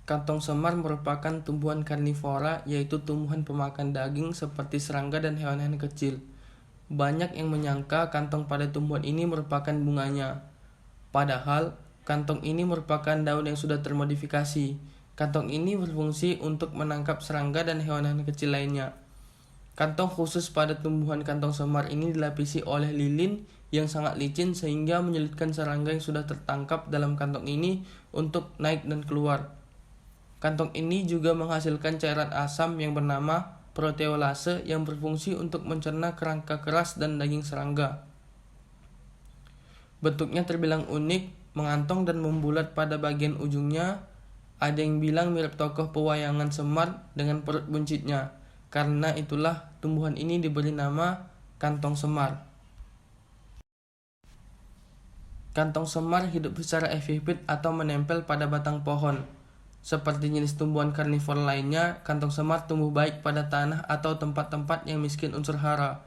Kantong semar merupakan tumbuhan karnivora, yaitu tumbuhan pemakan daging seperti serangga dan hewan-hewan kecil. Banyak yang menyangka kantong pada tumbuhan ini merupakan bunganya. Padahal, kantong ini merupakan daun yang sudah termodifikasi. Kantong ini berfungsi untuk menangkap serangga dan hewan-hewan kecil lainnya. Kantong khusus pada tumbuhan kantong semar ini dilapisi oleh lilin yang sangat licin sehingga menyulitkan serangga yang sudah tertangkap dalam kantong ini untuk naik dan keluar. Kantong ini juga menghasilkan cairan asam yang bernama proteolase yang berfungsi untuk mencerna kerangka keras dan daging serangga. Bentuknya terbilang unik, mengantong dan membulat pada bagian ujungnya. Ada yang bilang mirip tokoh pewayangan Semar dengan perut buncitnya. Karena itulah tumbuhan ini diberi nama kantong semar. Kantong semar hidup secara epifit atau menempel pada batang pohon. Seperti jenis tumbuhan karnivora lainnya, kantong semar tumbuh baik pada tanah atau tempat-tempat yang miskin unsur hara.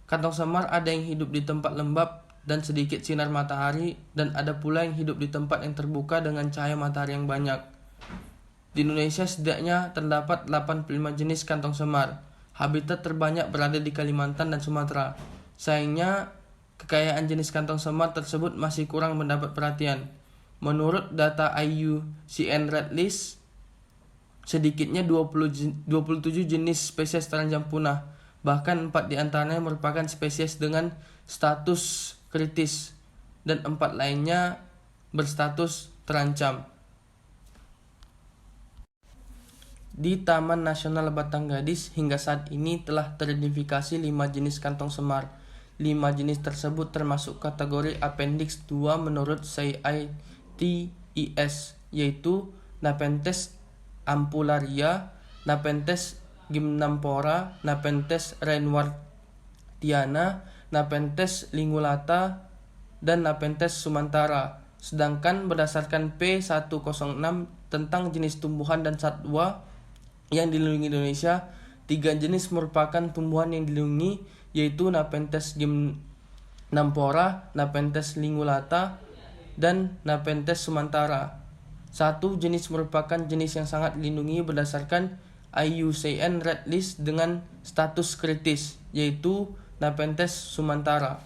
Kantong semar ada yang hidup di tempat lembab dan sedikit sinar matahari, dan ada pula yang hidup di tempat yang terbuka dengan cahaya matahari yang banyak. Di Indonesia setidaknya terdapat 85 jenis kantong semar. Habitat terbanyak berada di Kalimantan dan Sumatera. Sayangnya, kekayaan jenis kantong semar tersebut masih kurang mendapat perhatian. Menurut data IUCN Red List, sedikitnya 27 jenis spesies terancam punah. Bahkan 4 di antaranya merupakan spesies dengan status kritis dan 4 lainnya berstatus terancam. Di Taman Nasional Batanggadis hingga saat ini telah teridentifikasi 5 jenis kantong semar. 5 jenis tersebut termasuk kategori Appendix 2 menurut CITES, yaitu Nepenthes ampullaria, Nepenthes gymnampora, Nepenthes reinwardtiana, Nepenthes lingulata, dan Nepenthes sumantara. Sedangkan berdasarkan P106 tentang jenis tumbuhan dan satwa yang dilindungi Indonesia, 3 jenis merupakan tumbuhan yang dilindungi, yaitu Nepenthes gymnampora, Nepenthes lingulata, dan Nepenthes sumantara. 1 jenis merupakan jenis yang sangat dilindungi berdasarkan IUCN Red List dengan status kritis, yaitu Nepenthes sumantara.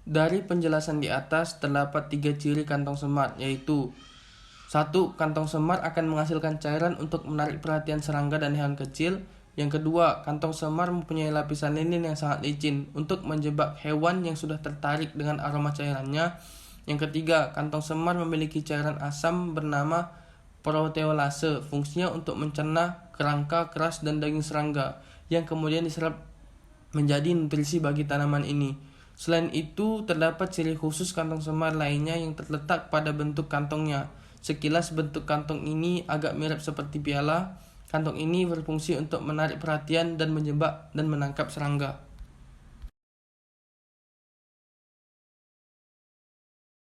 Dari penjelasan di atas terdapat 3 ciri kantong semar, yaitu 1. Kantong semar akan menghasilkan cairan untuk menarik perhatian serangga dan hewan kecil. Yang kedua, kantong semar mempunyai lapisan lilin yang sangat licin untuk menjebak hewan yang sudah tertarik dengan aroma cairannya. Yang ketiga, kantong semar memiliki cairan asam bernama proteolase, fungsinya untuk mencerna kerangka keras dan daging serangga yang kemudian diserap menjadi nutrisi bagi tanaman ini. Selain itu, terdapat ciri khusus kantong semar lainnya yang terletak pada bentuk kantongnya. Sekilas bentuk kantong ini agak mirip seperti piala. Kantong ini berfungsi untuk menarik perhatian dan menjebak dan menangkap serangga.